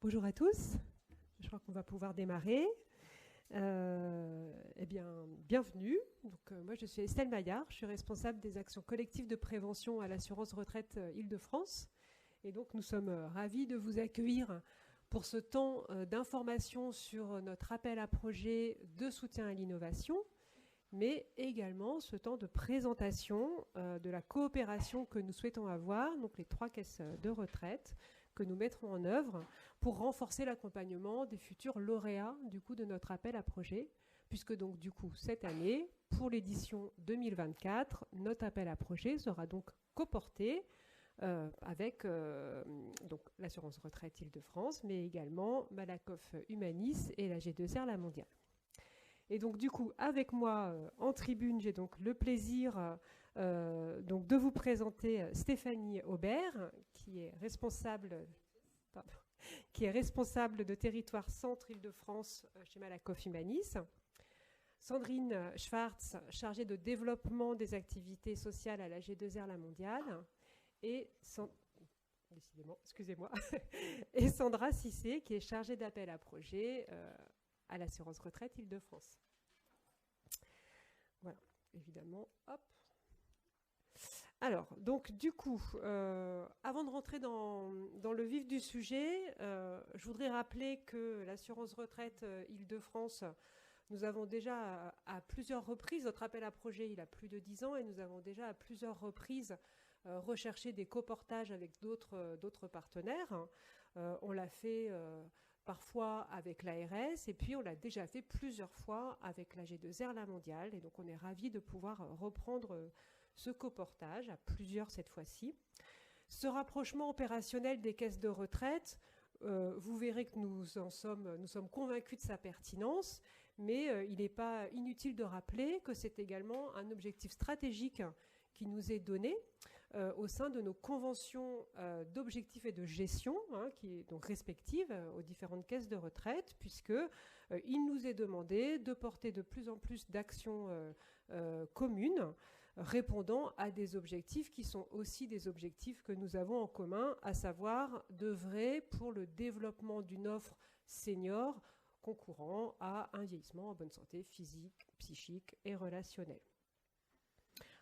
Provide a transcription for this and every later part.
Bonjour à tous, je crois qu'on va pouvoir démarrer. Eh bien, bienvenue. Moi, je suis Estelle Maillard, je suis responsable des actions collectives de prévention à l'assurance retraite Île-de-France. Et donc, nous sommes ravis de vous accueillir pour ce temps d'information sur notre appel à projet de soutien à l'innovation, mais également ce temps de présentation de la coopération que nous souhaitons avoir, donc les 3 caisses de retraite, que nous mettrons en œuvre pour renforcer l'accompagnement des futurs lauréats du coup de notre appel à projet, puisque donc du coup cette année, pour l'édition 2024, notre appel à projet sera donc coporté avec donc l'assurance retraite Île-de-France, mais également Malakoff Humanis et la G2R La Mondiale. Et donc du coup, avec moi en tribune, j'ai donc le plaisir donc de vous présenter Stéphanie Aubert, qui est responsable de territoire centre Île-de-France chez Malakoff Humanis. Sandrine Schwartz, chargée de développement des activités sociales à la G2R La Mondiale. Et et Sandra Cissé, qui est chargée d'appel à projet à l'assurance retraite Île-de-France. Voilà, évidemment, hop. Alors, donc du coup, avant de rentrer dans le vif du sujet, je voudrais rappeler que l'assurance retraite Île-de-France, nous avons déjà à plusieurs reprises, notre appel à projet, il a plus de 10 ans, et nous avons déjà à plusieurs reprises recherché des coportages avec d'autres partenaires. On l'a fait parfois avec l'ARS, et puis on l'a déjà fait plusieurs fois avec la G2R La Mondiale, et donc on est ravis de pouvoir reprendre ce coportage, à plusieurs cette fois-ci. Ce rapprochement opérationnel des caisses de retraite, vous verrez que nous sommes convaincus de sa pertinence, mais il n'est pas inutile de rappeler que c'est également un objectif stratégique qui nous est donné au sein de nos conventions d'objectifs et de gestion, qui est donc respectives aux différentes caisses de retraite, puisque il nous est demandé de porter de plus en plus d'actions communes répondant à des objectifs qui sont aussi des objectifs que nous avons en commun, à savoir d'œuvrer pour le développement d'une offre senior concourant à un vieillissement en bonne santé physique, psychique et relationnelle.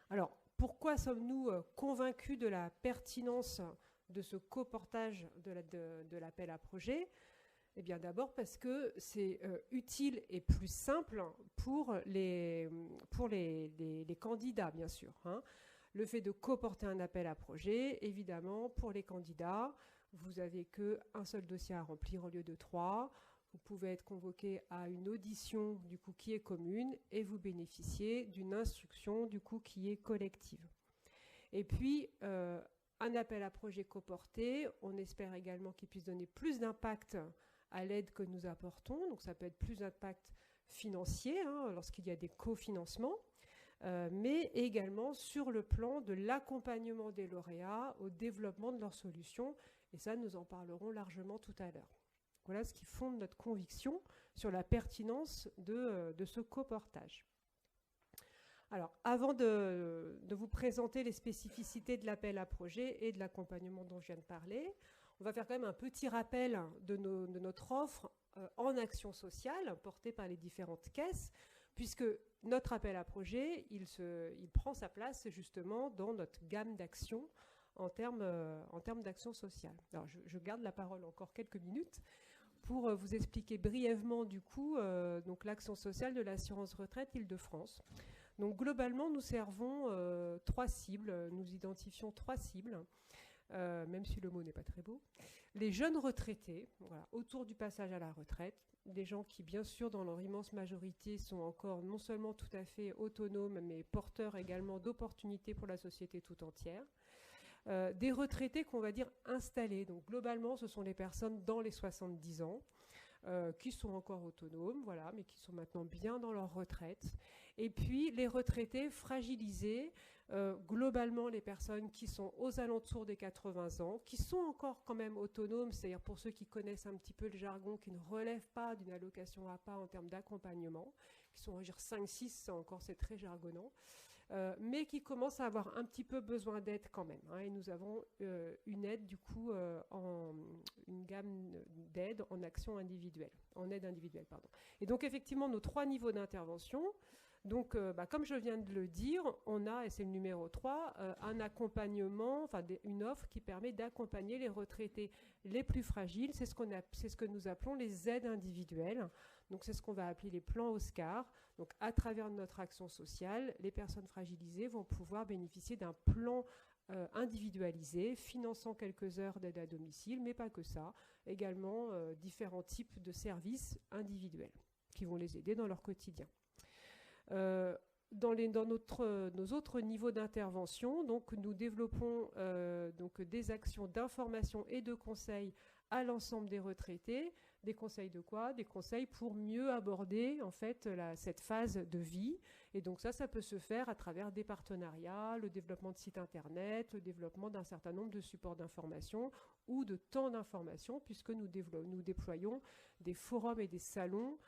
Alors, pourquoi sommes-nous convaincus de la pertinence de ce coportage de l'appel à projet ? Eh bien, d'abord parce que c'est utile et plus simple pour les candidats, bien sûr. Le fait de coporter un appel à projet, évidemment, pour les candidats, vous n'avez qu'un seul dossier à remplir au lieu de 3. Vous pouvez être convoqué à une audition du coup qui est commune et vous bénéficiez d'une instruction du coup qui est collective. Et puis, un appel à projet coporté, on espère également qu'il puisse donner plus d'impact à l'aide que nous apportons. Donc ça peut être plus d'impact financier lorsqu'il y a des cofinancements, mais également sur le plan de l'accompagnement des lauréats au développement de leurs solutions. Et ça, nous en parlerons largement tout à l'heure. Voilà ce qui fonde notre conviction sur la pertinence de ce coportage. Alors, avant de vous présenter les spécificités de l'appel à projet et de l'accompagnement dont je viens de parler, on va faire quand même un petit rappel de notre offre en action sociale portée par les différentes caisses, puisque notre appel à projet, il prend sa place justement dans notre gamme d'actions en termes d'action sociale. Alors, je garde la parole encore quelques minutes pour vous expliquer brièvement du coup donc l'action sociale de l'assurance retraite Île-de-France. Donc globalement, nous servons 3 cibles, nous identifions 3 cibles, même si le mot n'est pas très beau. Les jeunes retraités, voilà, autour du passage à la retraite, des gens qui bien sûr dans leur immense majorité sont encore non seulement tout à fait autonomes, mais porteurs également d'opportunités pour la société tout entière. Des retraités qu'on va dire installés. Donc globalement, ce sont les personnes dans les 70 ans qui sont encore autonomes, voilà, mais qui sont maintenant bien dans leur retraite. Et puis les retraités fragilisés, globalement les personnes qui sont aux alentours des 80 ans, qui sont encore quand même autonomes, c'est-à-dire pour ceux qui connaissent un petit peu le jargon, qui ne relèvent pas d'une allocation APA en termes d'accompagnement, qui sont, on va dire, 5-6, c'est très jargonnant. mais qui commencent à avoir un petit peu besoin d'aide quand même. Hein, et nous avons une aide, du coup, une gamme d'aide en action individuelle, en aide individuelle, pardon. Et donc, effectivement, nos 3 niveaux d'intervention. Donc, comme je viens de le dire, on a, et c'est le numéro 3, un accompagnement, enfin une offre qui permet d'accompagner les retraités les plus fragiles. C'est ce que nous appelons les aides individuelles. Donc, c'est ce qu'on va appeler les plans Oscar. Donc, à travers notre action sociale, les personnes fragilisées vont pouvoir bénéficier d'un plan individualisé, finançant quelques heures d'aide à domicile, mais pas que ça. Également, différents types de services individuels qui vont les aider dans leur quotidien. Dans nos autres niveaux d'intervention, donc, nous développons donc, des actions d'information et de conseil à l'ensemble des retraités. Des conseils de quoi? Des conseils pour mieux aborder en fait cette phase de vie. Et donc ça peut se faire à travers des partenariats, le développement de sites internet, le développement d'un certain nombre de supports d'information ou de temps d'information, puisque nous déployons des forums et des salons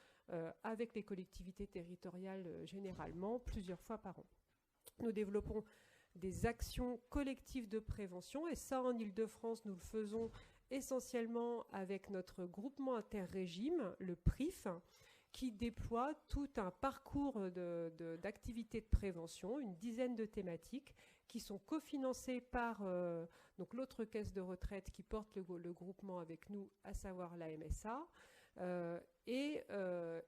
avec les collectivités territoriales généralement plusieurs fois par an. Nous développons des actions collectives de prévention, et ça en Île-de-France nous le faisons essentiellement avec notre groupement interrégime, le PRIF, qui déploie tout un parcours d'activités de prévention, une dizaine de thématiques qui sont cofinancées par donc l'autre caisse de retraite qui porte le groupement avec nous, à savoir la MSA, et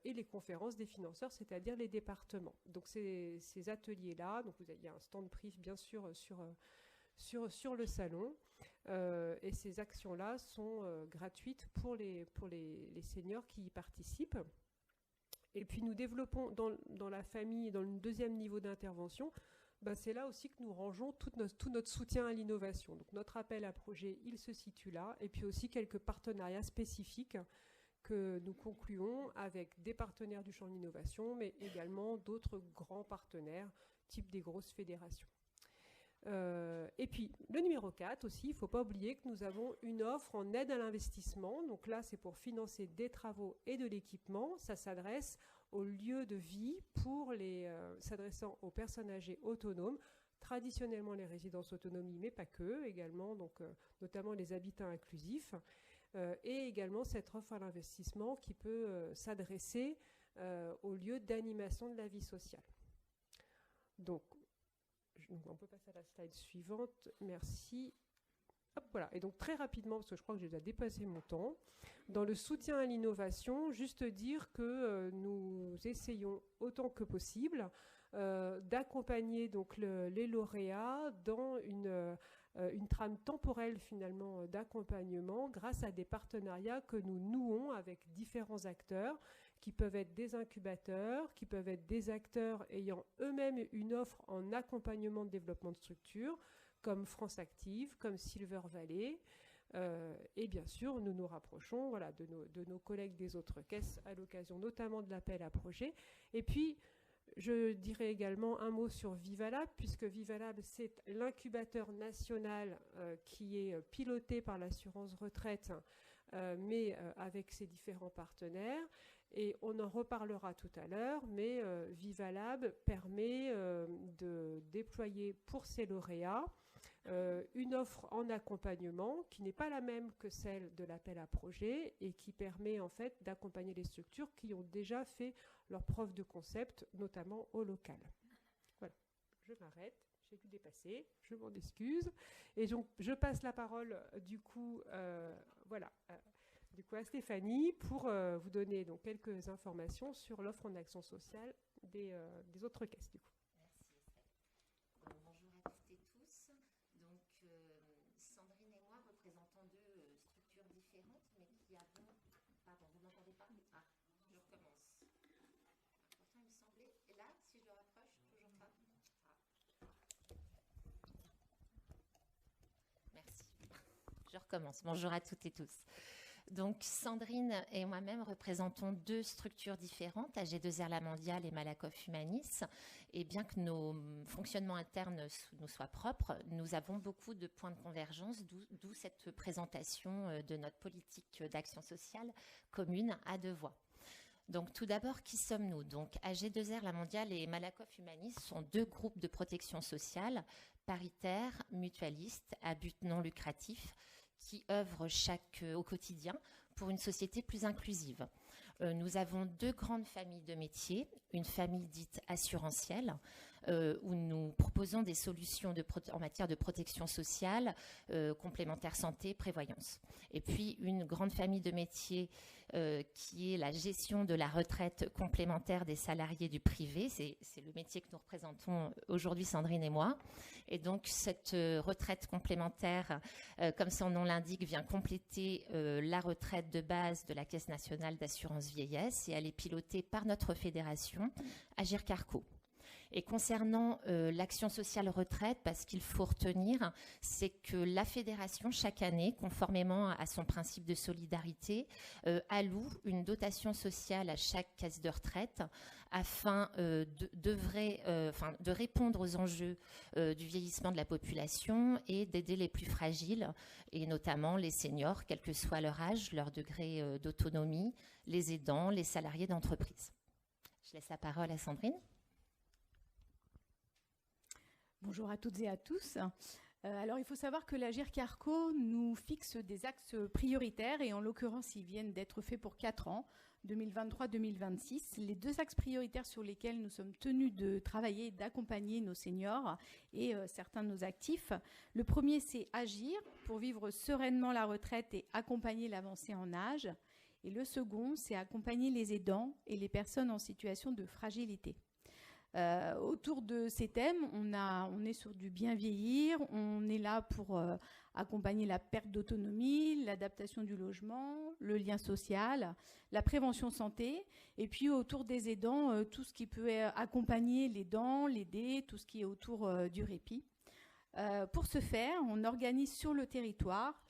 les conférences des financeurs, c'est-à-dire les départements. Donc ces ateliers-là, donc il y a un stand PRIF bien sûr sur le salon, et ces actions-là sont gratuites pour les seniors qui y participent. Et puis nous développons dans la famille, dans le deuxième niveau d'intervention, c'est là aussi que nous rangeons tout notre soutien à l'innovation. Donc notre appel à projet, il se situe là, et puis aussi quelques partenariats spécifiques que nous concluons avec des partenaires du champ de l'innovation, mais également d'autres grands partenaires, type des grosses fédérations. Et puis, le numéro 4 aussi, il ne faut pas oublier que nous avons une offre en aide à l'investissement. Donc là, c'est pour financer des travaux et de l'équipement. Ça s'adresse aux lieux de vie s'adressant aux personnes âgées autonomes, traditionnellement les résidences autonomie, mais pas que, également, donc, notamment les habitats inclusifs. Et également cette offre à l'investissement qui peut s'adresser aux lieux d'animation de la vie sociale. Donc, on peut passer à la slide suivante. Merci. Hop, voilà. Et donc, très rapidement, parce que je crois que j'ai déjà dépassé mon temps, dans le soutien à l'innovation, juste dire que nous essayons autant que possible d'accompagner donc les lauréats dans une trame temporelle finalement d'accompagnement grâce à des partenariats que nous nouons avec différents acteurs qui peuvent être des incubateurs, qui peuvent être des acteurs ayant eux-mêmes une offre en accompagnement de développement de structure, comme France Active, comme Silver Valley. Et bien sûr, nous nous rapprochons de nos collègues des autres caisses à l'occasion notamment de l'appel à projet. Et puis, je dirais également un mot sur Vivalab, puisque Vivalab, c'est l'incubateur national qui est piloté par l'assurance retraite, mais avec ses différents partenaires. Et on en reparlera tout à l'heure, mais Vivalab permet de déployer pour ses lauréats une offre en accompagnement qui n'est pas la même que celle de l'appel à projet et qui permet en fait d'accompagner les structures qui ont déjà fait leur preuve de concept, notamment au local. Voilà, je m'arrête, j'ai dû dépasser, je m'en excuse. Et donc, je passe la parole du coup, à Stéphanie pour vous donner donc quelques informations sur l'offre en action sociale des autres caisses du coup. Bonjour à toutes et tous. Donc, Sandrine et moi représentons deux structures différentes, mais qui avons... Pardon, vous m'entendez pas? Ah, je recommence. Pourtant, il me semblait... Et là, si je le rapproche, toujours pas. Merci. Je recommence. Bonjour à toutes et tous. Donc, Sandrine et moi-même représentons deux structures différentes, AG2R La Mondiale et Malakoff Humanis. Et bien que nos fonctionnements internes nous soient propres, nous avons beaucoup de points de convergence, d'où cette présentation de notre politique d'action sociale commune à deux voix. Donc, tout d'abord, qui sommes-nous? Donc, AG2R, La Mondiale et Malakoff Humanis sont 2 groupes de protection sociale paritaires, mutualistes, à but non lucratif, qui œuvrent au quotidien pour une société plus inclusive. Nous avons 2 grandes familles de métiers, une famille dite assurantielle, où nous proposons des solutions en matière de protection sociale, complémentaire santé, prévoyance. Et puis une grande famille de métiers qui est la gestion de la retraite complémentaire des salariés du privé. C'est le métier que nous représentons aujourd'hui, Sandrine et moi. Et donc cette retraite complémentaire, comme son nom l'indique, vient compléter la retraite de base de la Caisse nationale d'assurance vieillesse, et elle est pilotée par notre fédération, Agir Carco. Et concernant l'action sociale retraite, ce qu'il faut retenir, c'est que la fédération, chaque année, conformément à son principe de solidarité, alloue une dotation sociale à chaque caisse de retraite afin de répondre aux enjeux du vieillissement de la population et d'aider les plus fragiles, et notamment les seniors, quel que soit leur âge, leur degré d'autonomie, les aidants, les salariés d'entreprise. Je laisse la parole à Sandrine. Bonjour à toutes et à tous. Alors, il faut savoir que l'Agir Carco nous fixe des axes prioritaires, et en l'occurrence, ils viennent d'être faits pour 4 ans, 2023-2026. Les 2 axes prioritaires sur lesquels nous sommes tenus de travailler et d'accompagner nos seniors et certains de nos actifs. Le premier, c'est agir pour vivre sereinement la retraite et accompagner l'avancée en âge. Et le second, c'est accompagner les aidants et les personnes en situation de fragilité. Autour de ces thèmes, on est sur du bien vieillir, on est là pour accompagner la perte d'autonomie, l'adaptation du logement, le lien social, la prévention santé, et puis autour des aidants, tout ce qui peut accompagner l'aidant, l'aider, tout ce qui est autour du répit. Pour ce faire, on organise sur le territoire,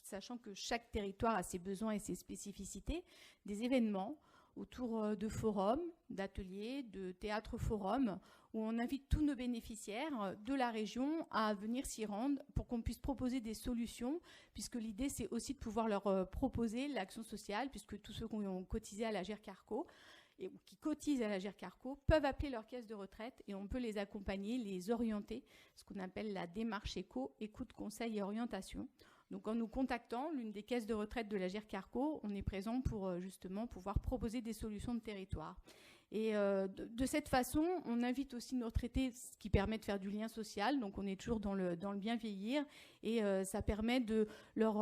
sachant que chaque territoire a ses besoins et ses spécificités, des événements autour de forums, d'ateliers, de théâtres-forums, où on invite tous nos bénéficiaires de la région à venir s'y rendre pour qu'on puisse proposer des solutions, puisque l'idée, c'est aussi de pouvoir leur proposer l'action sociale, puisque tous ceux qui ont cotisé à l'Agir Carco, et qui cotisent à l'Agir Carco, peuvent appeler leur caisse de retraite, et on peut les accompagner, les orienter, ce qu'on appelle la démarche éco, écoute, conseil et orientation. Donc en nous contactant, l'une des caisses de retraite de l'Agir Carco, on est présent pour justement pouvoir proposer des solutions de territoire. Et de cette façon, on invite aussi nos retraités, ce qui permet de faire du lien social. Donc on est toujours dans le bien vieillir, et ça permet de leur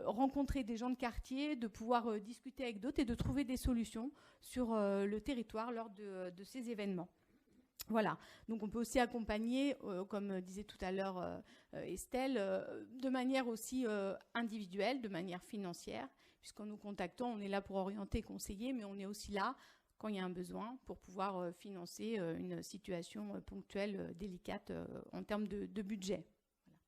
rencontrer des gens de quartier, de pouvoir discuter avec d'autres et de trouver des solutions sur le territoire lors de ces événements. Voilà, donc on peut aussi accompagner, comme disait tout à l'heure Estelle, de manière aussi individuelle, de manière financière, puisqu'en nous contactant, on est là pour orienter, conseiller, mais on est aussi là, quand il y a un besoin, pour pouvoir financer une situation ponctuelle, délicate en termes de budget. Voilà.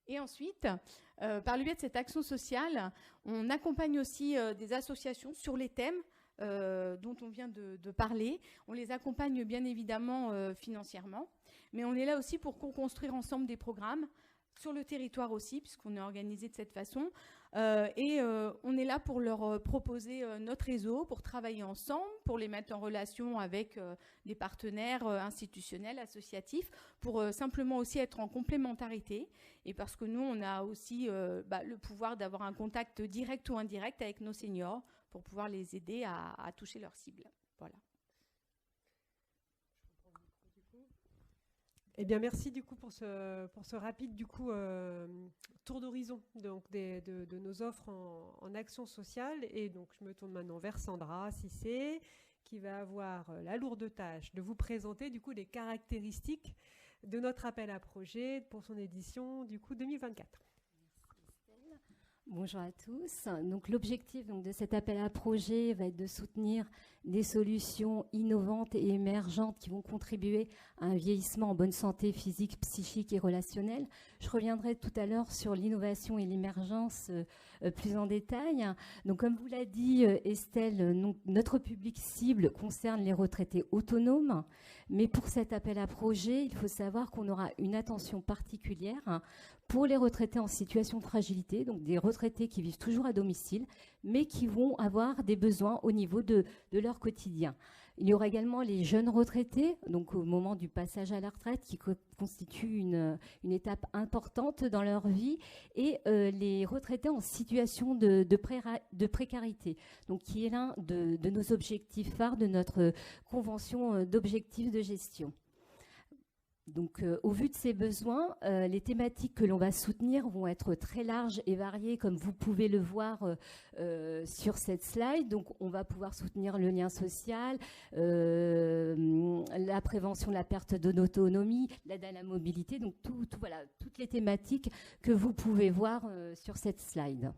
Et ensuite, par le biais de cette action sociale, on accompagne aussi des associations sur les thèmes dont on vient de parler. On les accompagne bien évidemment financièrement, mais on est là aussi pour co-construire ensemble des programmes sur le territoire aussi, puisqu'on est organisé de cette façon. Et on est là pour leur proposer notre réseau, pour travailler ensemble, pour les mettre en relation avec des partenaires institutionnels, associatifs, pour simplement aussi être en complémentarité. Et parce que nous, on a aussi le pouvoir d'avoir un contact direct ou indirect avec nos seniors, pour pouvoir les aider à toucher leur cible. Voilà. Eh bien, merci du coup pour ce rapide tour d'horizon de nos offres en action sociale. Et donc, je me tourne maintenant vers Sandra Cissé, qui va avoir la lourde tâche de vous présenter du coup les caractéristiques de notre appel à projet pour son édition du coup 2024. Bonjour à tous. Donc, l'objectif de cet appel à projet va être de soutenir des solutions innovantes et émergentes qui vont contribuer à un vieillissement en bonne santé physique, psychique et relationnelle. Je reviendrai tout à l'heure sur l'innovation et l'émergence plus en détail. Donc, comme vous l'a dit Estelle, notre public cible concerne les retraités autonomes. Mais pour cet appel à projet, il faut savoir qu'on aura une attention particulière pour les retraités en situation de fragilité, donc des retraités qui vivent toujours à domicile, mais qui vont avoir des besoins au niveau de leur quotidien. Il y aura également les jeunes retraités, donc au moment du passage à la retraite, qui constituent une étape importante dans leur vie, et les retraités en situation de précarité, donc qui est l'un de nos objectifs phares de notre convention d'objectifs de gestion. Donc, au vu de ces besoins, les thématiques que l'on va soutenir vont être très larges et variées, comme vous pouvez le voir sur cette slide. Donc, on va pouvoir soutenir le lien social, la prévention de la perte d'autonomie, l'aide à la mobilité, donc voilà, toutes les thématiques que vous pouvez voir sur cette slide.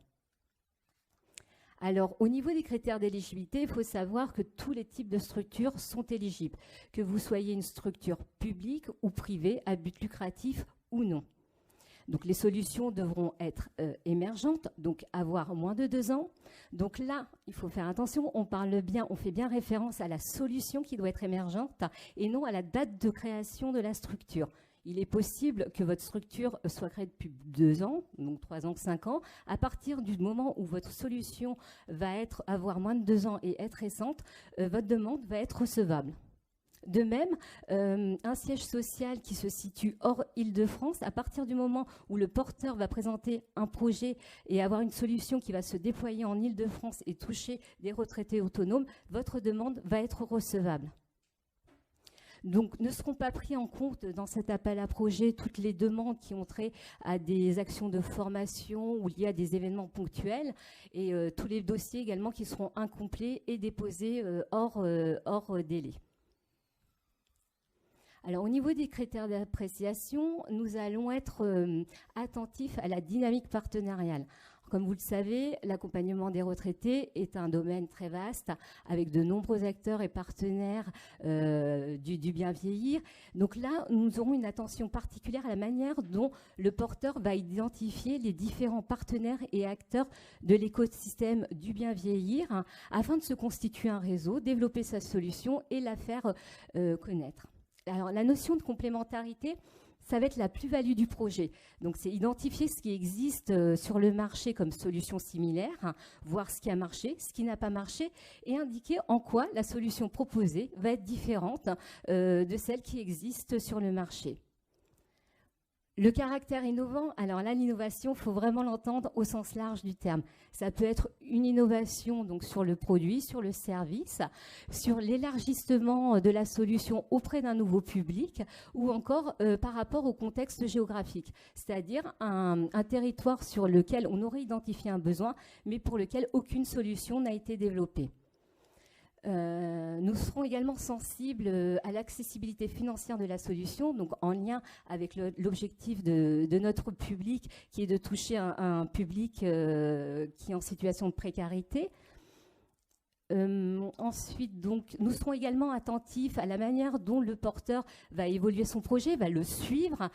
Alors, au niveau des critères d'éligibilité, il faut savoir que tous les types de structures sont éligibles, que vous soyez une structure publique ou privée, à but lucratif ou non. Donc, les solutions devront être émergentes, donc avoir moins de 2 ans. Donc là, il faut faire attention, on fait bien référence à la solution qui doit être émergente et non à la date de création de la structure. Il est possible que votre structure soit créée depuis 2 ans, donc 3 ans, 5 ans. À partir du moment où votre solution va avoir moins de 2 ans et être récente, votre demande va être recevable. De même, un siège social qui se situe hors Île-de-France, à partir du moment où le porteur va présenter un projet et avoir une solution qui va se déployer en Île-de-France et toucher des retraités autonomes, votre demande va être recevable. Donc, ne seront pas pris en compte dans cet appel à projet toutes les demandes qui ont trait à des actions de formation ou liées à des événements ponctuels et tous les dossiers également qui seront incomplets et déposés hors délai. Alors, au niveau des critères d'appréciation, nous allons être attentifs à la dynamique partenariale. Comme vous le savez, l'accompagnement des retraités est un domaine très vaste avec de nombreux acteurs et partenaires du bien vieillir. Donc là, nous aurons une attention particulière à la manière dont le porteur va identifier les différents partenaires et acteurs de l'écosystème du bien vieillir afin de se constituer un réseau, développer sa solution et la faire connaître. Alors, la notion de complémentarité, ça va être la plus-value du projet. Donc, c'est identifier ce qui existe sur le marché comme solution similaire, voir ce qui a marché, ce qui n'a pas marché, et indiquer en quoi la solution proposée va être différente de celle qui existe sur le marché. Le caractère innovant, alors là, l'innovation, il faut vraiment l'entendre au sens large du terme. Ça peut être une innovation donc, sur le produit, sur le service, sur l'élargissement de la solution auprès d'un nouveau public ou encore par rapport au contexte géographique, c'est-à-dire un territoire sur lequel on aurait identifié un besoin, mais pour lequel aucune solution n'a été développée. Nous serons également sensibles à l'accessibilité financière de la solution, donc en lien avec l'objectif de notre public, qui est de toucher un public qui est en situation de précarité. Ensuite, donc, nous serons également attentifs à la manière dont le porteur va évoluer son projet, va le suivre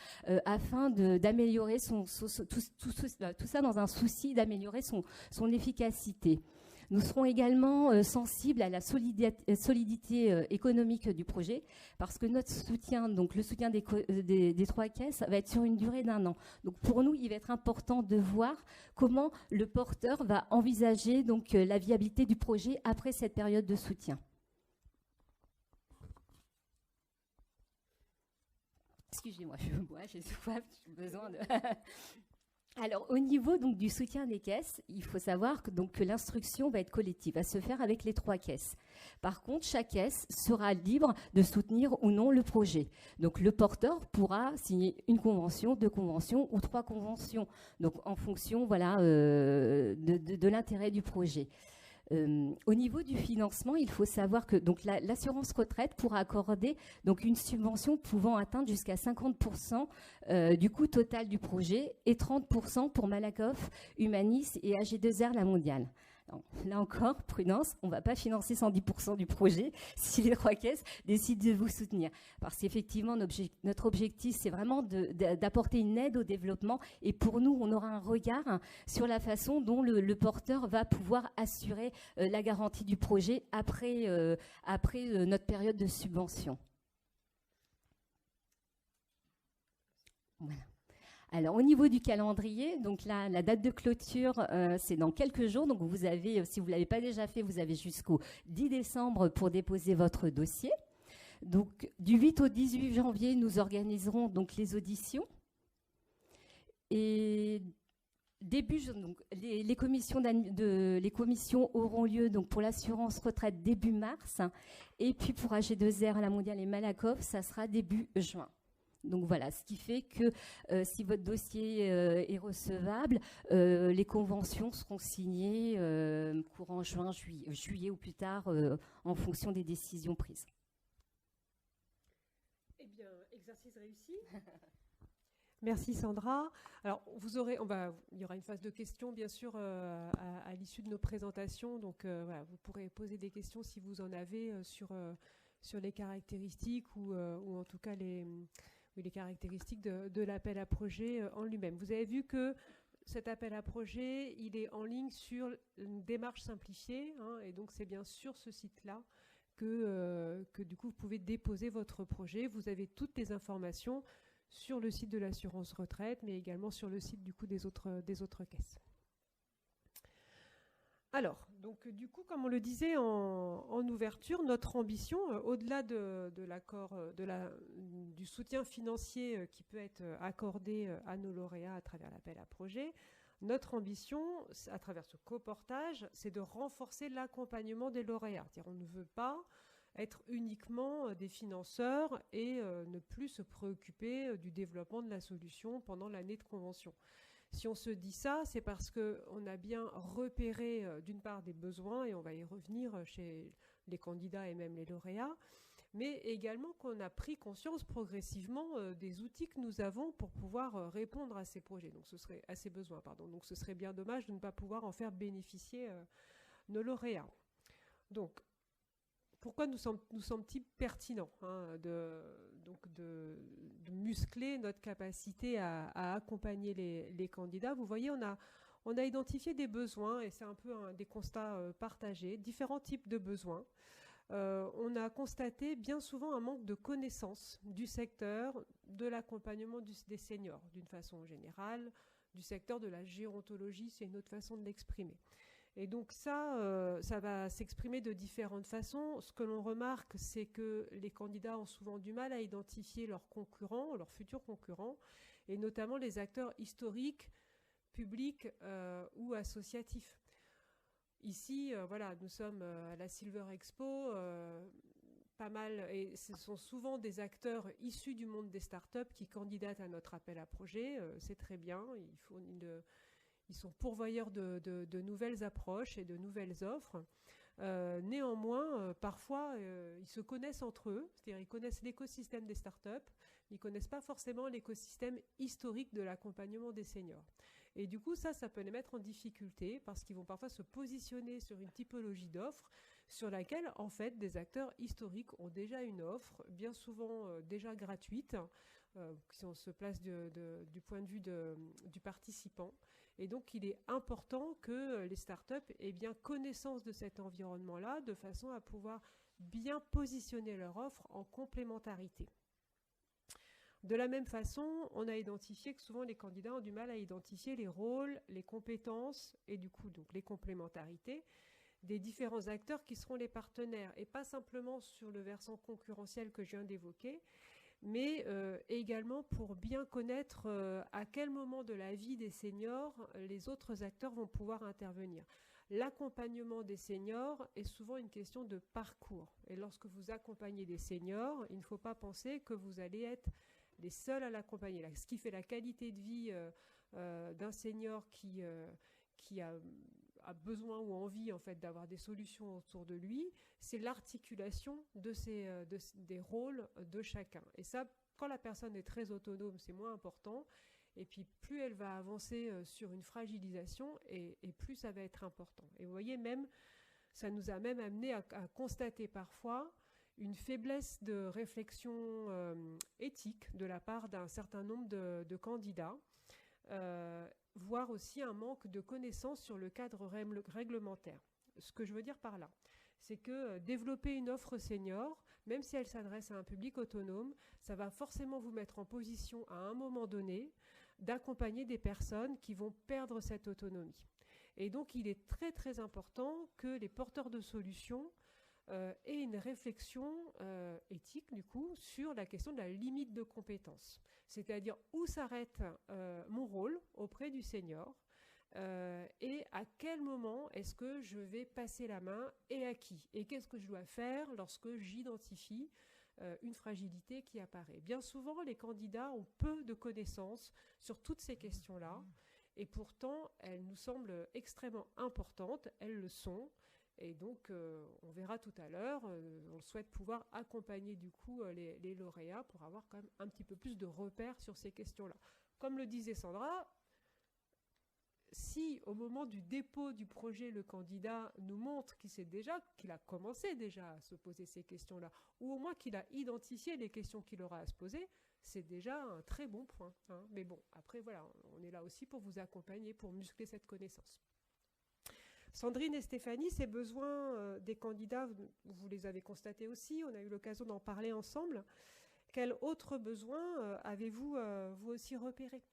afin d'améliorer tout ça dans un souci d'améliorer son efficacité. Nous serons également sensibles à la solidité économique du projet parce que notre soutien, donc le soutien des 3 caisses, va être sur une durée d'1 an. Donc pour nous, il va être important de voir comment le porteur va envisager donc, la viabilité du projet après cette période de soutien. Excusez-moi, j'ai soif, j'ai besoin de... Alors, au niveau donc, du soutien des caisses, il faut savoir que l'instruction va être collective, va se faire avec les 3 caisses. Par contre, chaque caisse sera libre de soutenir ou non le projet. Donc, le porteur pourra signer une convention, 2 conventions ou 3 conventions, donc en fonction voilà, de l'intérêt du projet. Au niveau du financement, il faut savoir que l'assurance retraite pourra accorder donc, une subvention pouvant atteindre jusqu'à 50% du coût total du projet et 30% pour Malakoff, Humanis et AG2R La Mondiale. Alors, là encore, prudence, on ne va pas financer 110% du projet si les 3 caisses décident de vous soutenir. Parce qu'effectivement, notre objectif, c'est vraiment d'apporter une aide au développement. Et pour nous, on aura un regard sur la façon dont le porteur va pouvoir assurer la garantie du projet après notre période de subvention. Voilà. Alors, au niveau du calendrier, donc là, la date de clôture, c'est dans quelques jours. Donc, vous avez, si vous ne l'avez pas déjà fait, vous avez jusqu'au 10 décembre pour déposer votre dossier. Donc, du 8 au 18 janvier, nous organiserons donc les auditions. Et donc, les commissions auront lieu donc, pour l'assurance retraite début mars. Et puis, pour AG2R, la mondiale et Malakoff, ça sera début juin. Donc voilà, ce qui fait que si votre dossier est recevable, les conventions seront signées courant juin, juillet ou plus tard en fonction des décisions prises. Eh bien, exercice réussi. Merci Sandra. Alors, il y aura une phase de questions, bien sûr, à l'issue de nos présentations. Donc, voilà, vous pourrez poser des questions si vous en avez sur les caractéristiques ou en tout cas les caractéristiques de l'appel à projet en lui-même. Vous avez vu que cet appel à projet, il est en ligne sur une démarche simplifiée, hein, et donc c'est bien sur ce site-là que du coup vous pouvez déposer votre projet. Vous avez toutes les informations sur le site de l'assurance retraite, mais également sur le site du coup des autres caisses. Alors, donc du coup, comme on le disait en ouverture, notre ambition, au-delà de l'accord, du soutien financier qui peut être accordé à nos lauréats à travers l'appel à projet, notre ambition, à travers ce coportage, c'est de renforcer l'accompagnement des lauréats. C'est-à-dire, on ne veut pas être uniquement des financeurs et ne plus se préoccuper du développement de la solution pendant l'année de convention. Si on se dit ça, c'est parce qu'on a bien repéré d'une part des besoins, et on va y revenir chez les candidats et même les lauréats, mais également qu'on a pris conscience progressivement des outils que nous avons pour pouvoir répondre à ces projets, à ces besoins. Donc ce serait bien dommage de ne pas pouvoir en faire bénéficier nos lauréats. Donc, pourquoi nous semble-t-il pertinent de muscler notre capacité à accompagner les candidats? Vous voyez, on a identifié des besoins, et c'est un peu des constats partagés, différents types de besoins. On a constaté bien souvent un manque de connaissances du secteur de l'accompagnement des seniors, d'une façon générale, du secteur de la gérontologie, c'est une autre façon de l'exprimer. Et donc ça va s'exprimer de différentes façons. Ce que l'on remarque, c'est que les candidats ont souvent du mal à identifier leurs concurrents, leurs futurs concurrents, et notamment les acteurs historiques, publics ou associatifs. Ici, voilà, nous sommes à la Silver Expo, pas mal, et ce sont souvent des acteurs issus du monde des startups qui candidatent à notre appel à projet. C'est très bien, ils sont pourvoyeurs de nouvelles approches et de nouvelles offres. Néanmoins, parfois, ils se connaissent entre eux, c'est-à-dire ils connaissent l'écosystème des startups, mais ils ne connaissent pas forcément l'écosystème historique de l'accompagnement des seniors. Et du coup, ça peut les mettre en difficulté parce qu'ils vont parfois se positionner sur une typologie d'offres sur laquelle, en fait, des acteurs historiques ont déjà une offre, bien souvent déjà gratuite, si on se place du point de vue du participant. Et donc, il est important que les startups aient bien connaissance de cet environnement-là, de façon à pouvoir bien positionner leur offre en complémentarité. De la même façon, on a identifié que souvent les candidats ont du mal à identifier les rôles, les compétences et du coup donc les complémentarités des différents acteurs qui seront les partenaires, et pas simplement sur le versant concurrentiel que je viens d'évoquer, mais également pour bien connaître à quel moment de la vie des seniors les autres acteurs vont pouvoir intervenir. L'accompagnement des seniors est souvent une question de parcours. Et lorsque vous accompagnez des seniors, il ne faut pas penser que vous allez être les seuls à l'accompagner. Ce qui fait la qualité de vie d'un senior qui a besoin ou envie en fait d'avoir des solutions autour de lui, c'est l'articulation des rôles de chacun. Et ça, quand la personne est très autonome, c'est moins important. Et puis plus elle va avancer sur une fragilisation, et plus ça va être important. Et vous voyez, même, ça nous a même amené à constater parfois une faiblesse de réflexion éthique de la part d'un certain nombre de candidats, voire aussi un manque de connaissances sur le cadre réglementaire. Ce que je veux dire par là, c'est que développer une offre senior, même si elle s'adresse à un public autonome, ça va forcément vous mettre en position à un moment donné d'accompagner des personnes qui vont perdre cette autonomie. Et donc, il est très, très important que les porteurs de solutions aient une réflexion éthique, du coup, sur la question de la limite de compétence. C'est-à-dire où s'arrête mon rôle auprès du senior et à quel moment est-ce que je vais passer la main et à qui? Et qu'est-ce que je dois faire lorsque j'identifie une fragilité qui apparaît? Bien souvent, les candidats ont peu de connaissances sur toutes ces questions-là. Et pourtant, elles nous semblent extrêmement importantes, elles le sont. Et donc, on verra tout à l'heure, on souhaite pouvoir accompagner du coup les lauréats pour avoir quand même un petit peu plus de repères sur ces questions-là. Comme le disait Sandra, si au moment du dépôt du projet, le candidat nous montre qu'il a commencé déjà à se poser ces questions-là, ou au moins qu'il a identifié les questions qu'il aura à se poser, c'est déjà un très bon point. Hein. Mais bon, après, voilà, on est là aussi pour vous accompagner, pour muscler cette connaissance. Sandrine et Stéphanie, ces besoins des candidats, vous les avez constatés aussi, on a eu l'occasion d'en parler ensemble. Quels autres besoins avez-vous vous aussi repérés?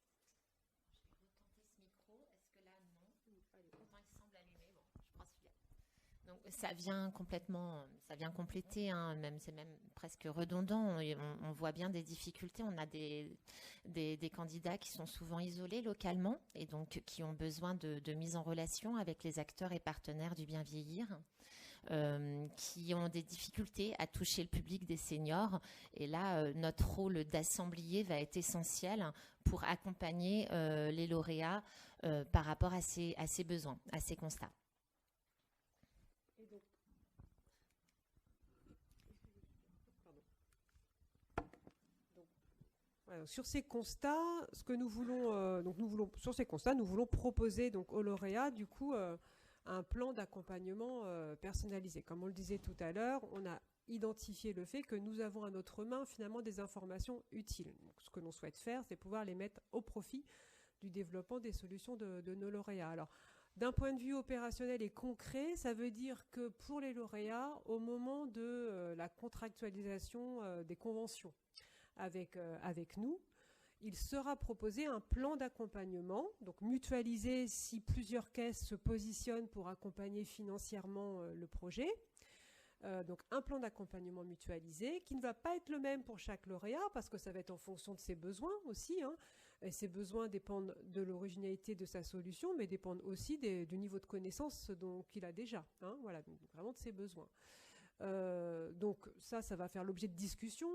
Donc, ça vient compléter, hein, c'est même presque redondant. On voit bien des difficultés. On a des candidats qui sont souvent isolés localement et donc qui ont besoin de mise en relation avec les acteurs et partenaires du bien vieillir, qui ont des difficultés à toucher le public des seniors. Et là, notre rôle d'assemblier va être essentiel pour accompagner les lauréats par rapport à ces besoins, à ces constats. Alors, sur ces constats, ce que nous voulons, nous voulons proposer donc aux lauréats du coup un plan d'accompagnement personnalisé. Comme on le disait tout à l'heure, on a identifié le fait que nous avons à notre main finalement des informations utiles. Donc, ce que l'on souhaite faire, c'est pouvoir les mettre au profit du développement des solutions de nos lauréats. Alors, d'un point de vue opérationnel et concret, ça veut dire que pour les lauréats, au moment de la contractualisation des conventions avec nous, il sera proposé un plan d'accompagnement, donc mutualisé si plusieurs caisses se positionnent pour accompagner financièrement le projet. Donc un plan d'accompagnement mutualisé qui ne va pas être le même pour chaque lauréat parce que ça va être en fonction de ses besoins aussi. Hein. Et ses besoins dépendent de l'originalité de sa solution, mais dépendent aussi du niveau de connaissance qu'il a déjà. Hein. Voilà, donc vraiment de ses besoins. Donc ça va faire l'objet de discussions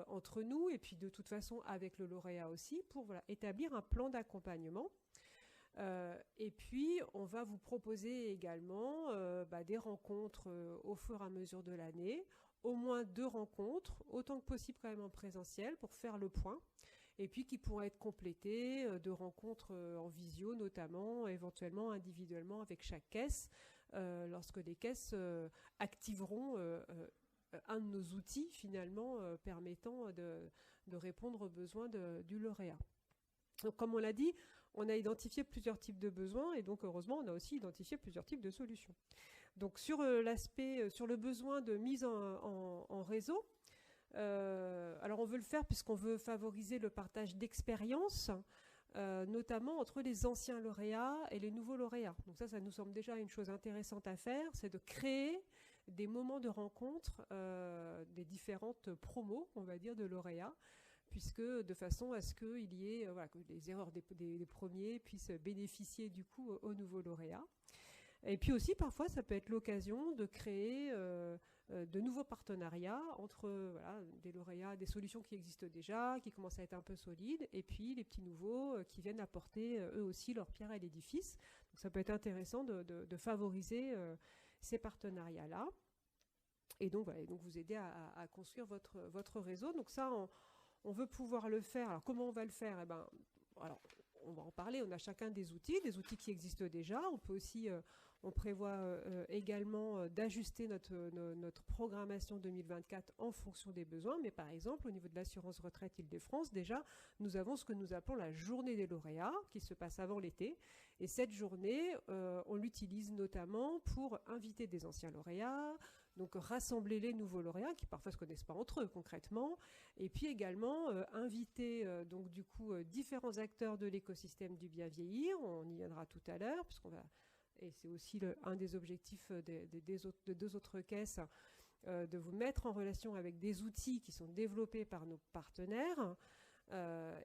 entre nous et puis de toute façon avec le lauréat aussi pour établir un plan d'accompagnement. Et puis on va vous proposer également des rencontres au fur et à mesure de l'année, au moins 2 rencontres, autant que possible quand même en présentiel pour faire le point, et puis qui pourront être complétées de rencontres en visio notamment, éventuellement individuellement avec chaque caisse, lorsque les caisses activeront un de nos outils finalement permettant de répondre aux besoins du lauréat. Donc comme on l'a dit, on a identifié plusieurs types de besoins et donc heureusement on a aussi identifié plusieurs types de solutions. Donc sur le besoin de mise en réseau, alors on veut le faire puisqu'on veut favoriser le partage d'expériences, notamment entre les anciens lauréats et les nouveaux lauréats. Donc ça nous semble déjà une chose intéressante à faire, c'est de créer des moments de rencontre des différentes promos, on va dire, de lauréats, puisque de façon à ce qu'il y ait que les erreurs des premiers puissent bénéficier du coup aux nouveaux lauréats. Et puis aussi, parfois, ça peut être l'occasion de créer de nouveaux partenariats entre des lauréats, des solutions qui existent déjà, qui commencent à être un peu solides, et puis les petits nouveaux qui viennent apporter eux aussi leur pierre à l'édifice. Donc ça peut être intéressant de favoriser ces partenariats-là. Et donc, donc vous aider à construire votre réseau. Donc ça, on veut pouvoir le faire. Alors comment on va le faire? Alors, on va en parler. On a chacun des outils qui existent déjà. On peut aussi, on prévoit également d'ajuster notre programmation 2024 en fonction des besoins. Mais par exemple, au niveau de l'assurance retraite Île-de-France, déjà, nous avons ce que nous appelons la journée des lauréats qui se passe avant l'été Et cette journée, on l'utilise notamment pour inviter des anciens lauréats, donc rassembler les nouveaux lauréats qui parfois ne se connaissent pas entre eux concrètement, et puis également inviter donc du coup différents acteurs de l'écosystème du bien vieillir. On y viendra tout à l'heure, et c'est aussi un des objectifs de deux autres caisses, de vous mettre en relation avec des outils qui sont développés par nos partenaires.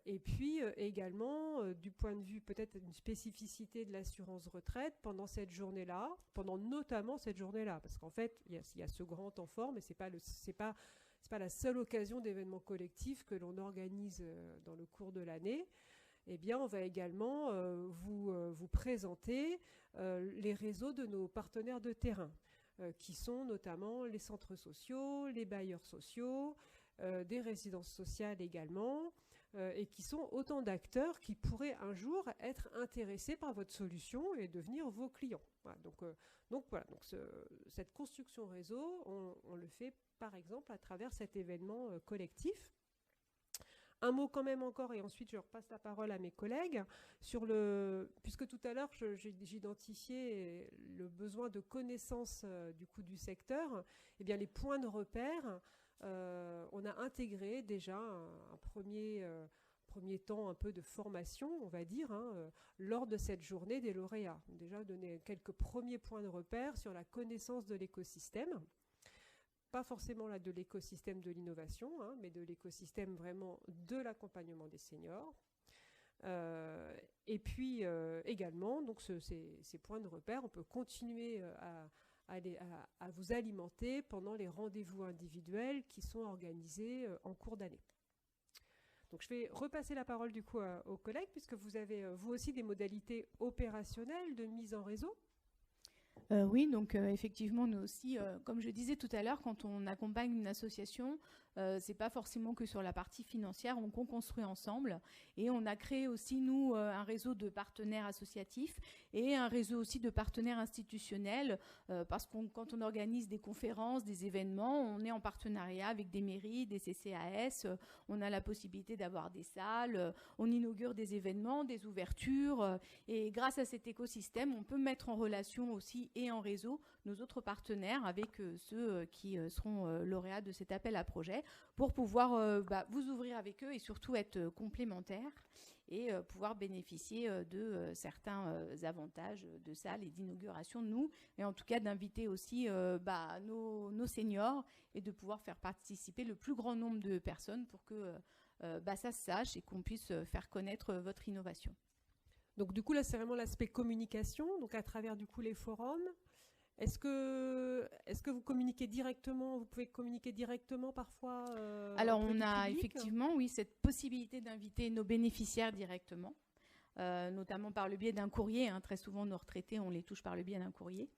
Et puis également, du point de vue peut-être une spécificité de l'assurance retraite, pendant cette journée-là, pendant notamment cette journée-là, parce qu'en fait, il y a ce grand temps fort, mais c'est pas la seule occasion d'événements collectifs que l'on organise dans le cours de l'année. Eh bien, on va également vous présenter les réseaux de nos partenaires de terrain, qui sont notamment les centres sociaux, les bailleurs sociaux, des résidences sociales également, et qui sont autant d'acteurs qui pourraient un jour être intéressés par votre solution et devenir vos clients. Voilà, donc cette construction réseau, on le fait par exemple à travers cet événement collectif. Un mot quand même encore, et ensuite je repasse la parole à mes collègues, puisque tout à l'heure j'identifiais le besoin de connaissance du secteur, eh bien les points de repère, on a intégré déjà un premier temps un peu de formation, on va dire, lors de cette journée des lauréats. Déjà donner quelques premiers points de repère sur la connaissance de l'écosystème. Pas forcément là de l'écosystème de l'innovation, mais de l'écosystème vraiment de l'accompagnement des seniors. Et puis également, donc ces points de repère, on peut continuer à vous alimenter pendant les rendez-vous individuels qui sont organisés en cours d'année. Donc je vais repasser la parole du coup aux collègues, puisque vous avez vous aussi des modalités opérationnelles de mise en réseau. Oui, donc effectivement, nous aussi, comme je disais tout à l'heure, quand on accompagne une association, c'est pas forcément que sur la partie financière, on construit ensemble. Et on a créé aussi, nous, un réseau de partenaires associatifs et un réseau aussi de partenaires institutionnels, parce que quand on organise des conférences, des événements, on est en partenariat avec des mairies, des CCAS, on a la possibilité d'avoir des salles, on inaugure des événements, des ouvertures, et grâce à cet écosystème, on peut mettre en relation aussi et en réseau nos autres partenaires avec ceux qui seront lauréats de cet appel à projet pour pouvoir vous ouvrir avec eux et surtout être complémentaires et pouvoir bénéficier de certains avantages de salles et d'inauguration de nous, et en tout cas d'inviter aussi nos seniors et de pouvoir faire participer le plus grand nombre de personnes pour que ça se sache et qu'on puisse faire connaître votre innovation. Donc du coup là c'est vraiment l'aspect communication, donc à travers du coup les forums. Est-ce que vous communiquez directement, vous pouvez communiquer directement parfois Alors on a effectivement cette possibilité d'inviter nos bénéficiaires directement, notamment par le biais d'un courrier. Très souvent nos retraités on les touche par le biais d'un courrier.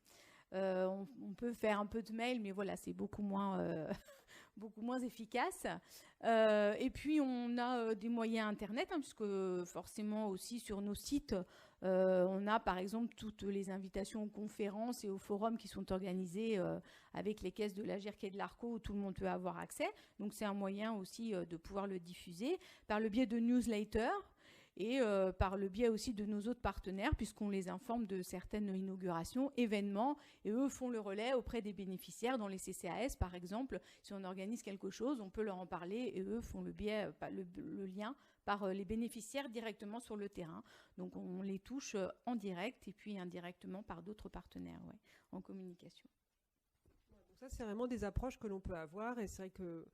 On peut faire un peu de mail, mais voilà, c'est beaucoup moins efficace. Et puis on a des moyens internet, puisque forcément aussi sur nos sites, on a par exemple toutes les invitations aux conférences et aux forums qui sont organisés avec les caisses de l'Agirc et de l'ARCO, où tout le monde peut avoir accès. Donc c'est un moyen aussi de pouvoir le diffuser par le biais de newsletters. Et par le biais aussi de nos autres partenaires, puisqu'on les informe de certaines inaugurations, événements, et eux font le relais auprès des bénéficiaires. Dans les CCAS, par exemple, si on organise quelque chose, on peut leur en parler, et eux font le lien par les bénéficiaires directement sur le terrain. Donc on les touche en direct, et puis indirectement par d'autres partenaires en communication. Donc ça, c'est vraiment des approches que l'on peut avoir, et c'est vrai que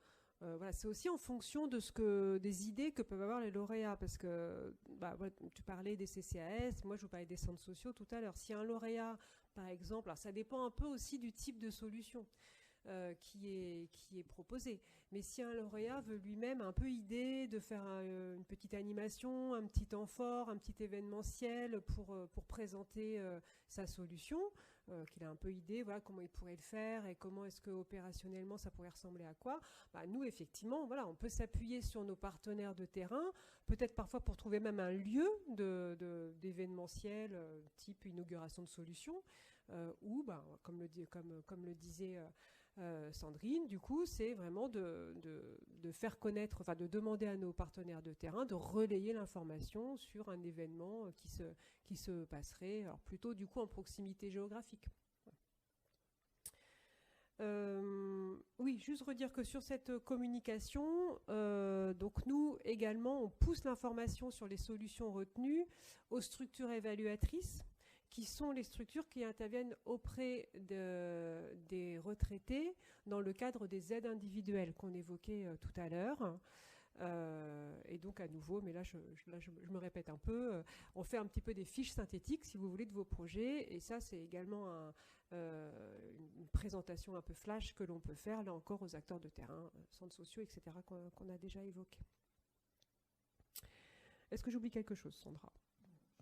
c'est aussi en fonction des idées que peuvent avoir les lauréats, parce que tu parlais des CCAS, moi je vous parlais des centres sociaux tout à l'heure. Si un lauréat, par exemple, alors ça dépend un peu aussi du type de solution qui est proposée, mais si un lauréat veut lui-même un peu idée de faire une petite animation, un petit temps fort, un petit événementiel pour présenter sa solution, qu'il a un peu idée, comment il pourrait le faire et comment est-ce que opérationnellement ça pourrait ressembler à quoi. Nous, effectivement, on peut s'appuyer sur nos partenaires de terrain, peut-être parfois pour trouver même un lieu d'événementiel type inauguration de solutions, ou, comme le disait Sandrine, du coup, c'est vraiment de faire connaître, enfin de demander à nos partenaires de terrain de relayer l'information sur un événement qui se passerait, alors plutôt du coup en proximité géographique. Oui, juste redire que sur cette communication, donc nous également, on pousse l'information sur les solutions retenues aux structures évaluatrices, qui sont les structures qui interviennent auprès des retraités dans le cadre des aides individuelles qu'on évoquait tout à l'heure. Et donc à nouveau, mais là je me répète un peu, on fait un petit peu des fiches synthétiques, si vous voulez, de vos projets, et ça c'est également une présentation un peu flash que l'on peut faire, là encore, aux acteurs de terrain, centres sociaux, etc., qu'on a déjà évoqué. Est-ce que j'oublie quelque chose, Sandra?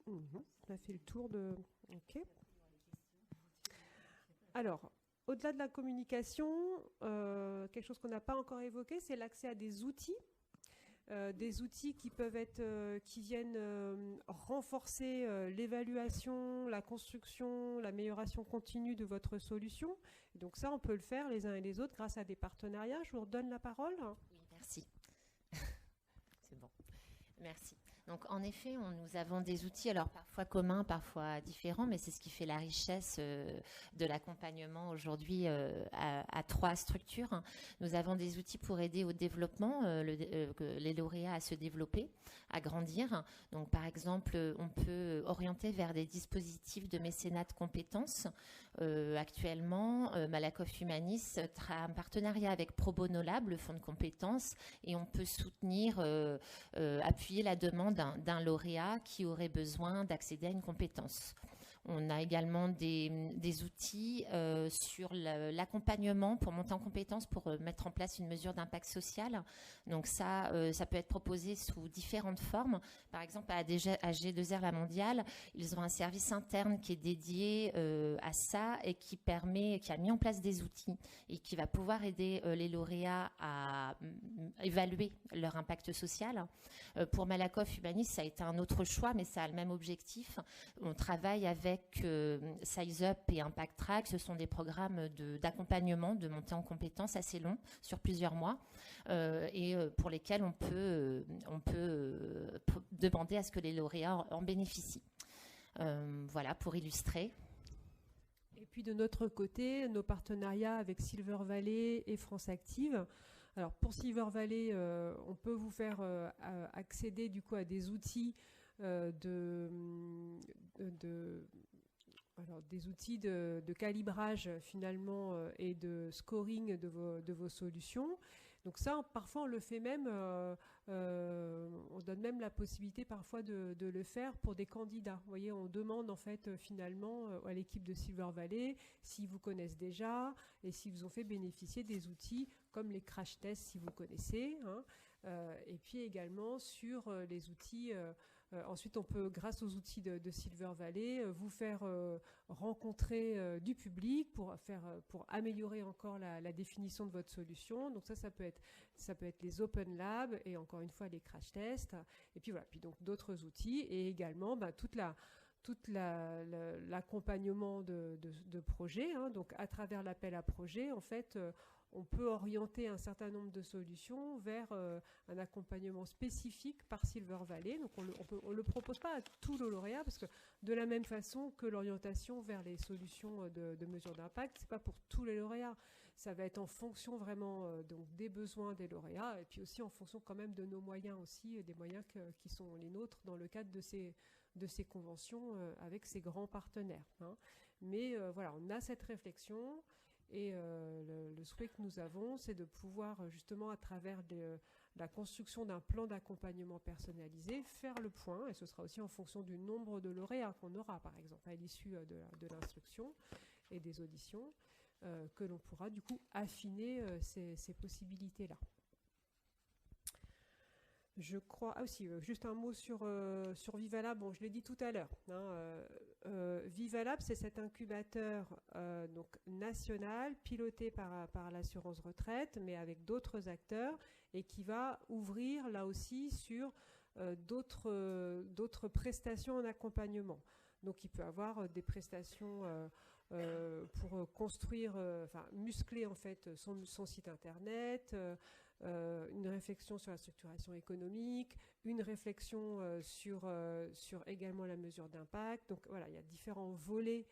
On a fait le tour de... Ok. Alors, au-delà de la communication, quelque chose qu'on n'a pas encore évoqué, c'est l'accès à des outils qui peuvent être, qui viennent renforcer l'évaluation, la construction, l'amélioration continue de votre solution. Et donc ça, on peut le faire les uns et les autres grâce à des partenariats. Je vous redonne la parole. Oui, merci. C'est bon. Merci. Donc, en effet, nous avons des outils, alors parfois communs, parfois différents, mais c'est ce qui fait la richesse de l'accompagnement aujourd'hui à 3 structures. Nous avons des outils pour aider au développement, les lauréats à se développer, à grandir. Donc, par exemple, on peut orienter vers des dispositifs de mécénat de compétences. Actuellement, Malakoff Humanis a un partenariat avec Pro Bono Lab, le fonds de compétences, et on peut soutenir, appuyer la demande d'un lauréat qui aurait besoin d'accéder à une compétence. On a également des outils sur l'accompagnement pour monter en compétence, pour mettre en place une mesure d'impact social. Donc ça peut être proposé sous différentes formes. Par exemple, à G2R La Mondiale, ils ont un service interne qui est dédié à ça et qui a mis en place des outils et qui va pouvoir aider les lauréats à évaluer leur impact social. Pour Malakoff Humanis, ça a été un autre choix, mais ça a le même objectif. On travaille avec Size Up et Impact Track. Ce sont des programmes d'accompagnement, de montée en compétences assez longs, sur plusieurs mois, et pour lesquels on peut demander à ce que les lauréats en bénéficient. Voilà, pour illustrer. Et puis de notre côté, nos partenariats avec Silver Valley et France Active. Alors pour Silver Valley, on peut vous faire accéder du coup à des outils des outils de calibrage finalement et de scoring de vos solutions. Donc ça, parfois on le fait même, on donne même la possibilité parfois de le faire pour des candidats. Vous voyez, on demande en fait finalement à l'équipe de Silver Valley s'ils vous connaissent déjà et s'ils vous ont fait bénéficier des outils comme les crash tests si vous connaissez, hein, et puis également sur les outils. Ensuite, on peut, grâce aux outils de Silver Valley, vous faire rencontrer du public pour améliorer encore la définition de votre solution. Donc ça peut être les Open Labs et encore une fois les crash tests. Et puis voilà, puis donc d'autres outils et également toute l'accompagnement de projets. Hein. Donc à travers l'appel à projet, en fait, on peut orienter un certain nombre de solutions vers un accompagnement spécifique par Silver Valley. Donc on ne le propose pas à tous les lauréats parce que de la même façon que l'orientation vers les solutions de mesure d'impact, ce n'est pas pour tous les lauréats. Ça va être en fonction vraiment donc des besoins des lauréats et puis aussi en fonction quand même de nos moyens aussi, des moyens qui sont les nôtres dans le cadre de ces conventions avec ces grands partenaires. Hein. Mais voilà, on a cette réflexion. Et le souhait que nous avons, c'est de pouvoir justement à travers la construction d'un plan d'accompagnement personnalisé, faire le point, et ce sera aussi en fonction du nombre de lauréats qu'on aura, par exemple, à l'issue de l'instruction et des auditions, que l'on pourra du coup affiner ces possibilités-là. Je crois... Ah aussi, juste un mot sur Vivalab. Bon, je l'ai dit tout à l'heure. Hein, Vivalab, c'est cet incubateur donc national, piloté par l'assurance retraite, mais avec d'autres acteurs, et qui va ouvrir là aussi sur d'autres prestations en accompagnement. Donc il peut avoir des prestations pour construire, muscler en fait son site internet, une réflexion sur la structuration économique, une réflexion sur également la mesure d'impact. Donc voilà, il y a différents volets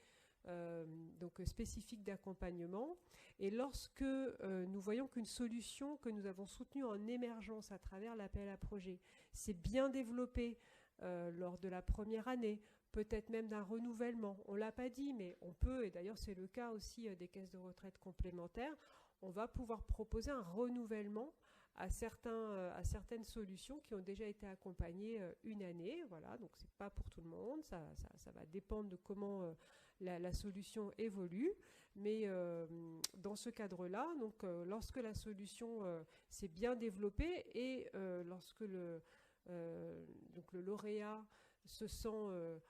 spécifiques d'accompagnement. Et lorsque nous voyons qu'une solution que nous avons soutenue en émergence à travers l'appel à projet s'est bien développée lors de la première année, peut-être même d'un renouvellement, on ne l'a pas dit, mais on peut, et d'ailleurs c'est le cas aussi des caisses de retraite complémentaires, on va pouvoir proposer un renouvellement à certaines solutions qui ont déjà été accompagnées une année. Voilà, donc ce n'est pas pour tout le monde, ça va dépendre de comment la solution évolue. Mais dans ce cadre-là, lorsque la solution s'est bien développée et lorsque le lauréat se sent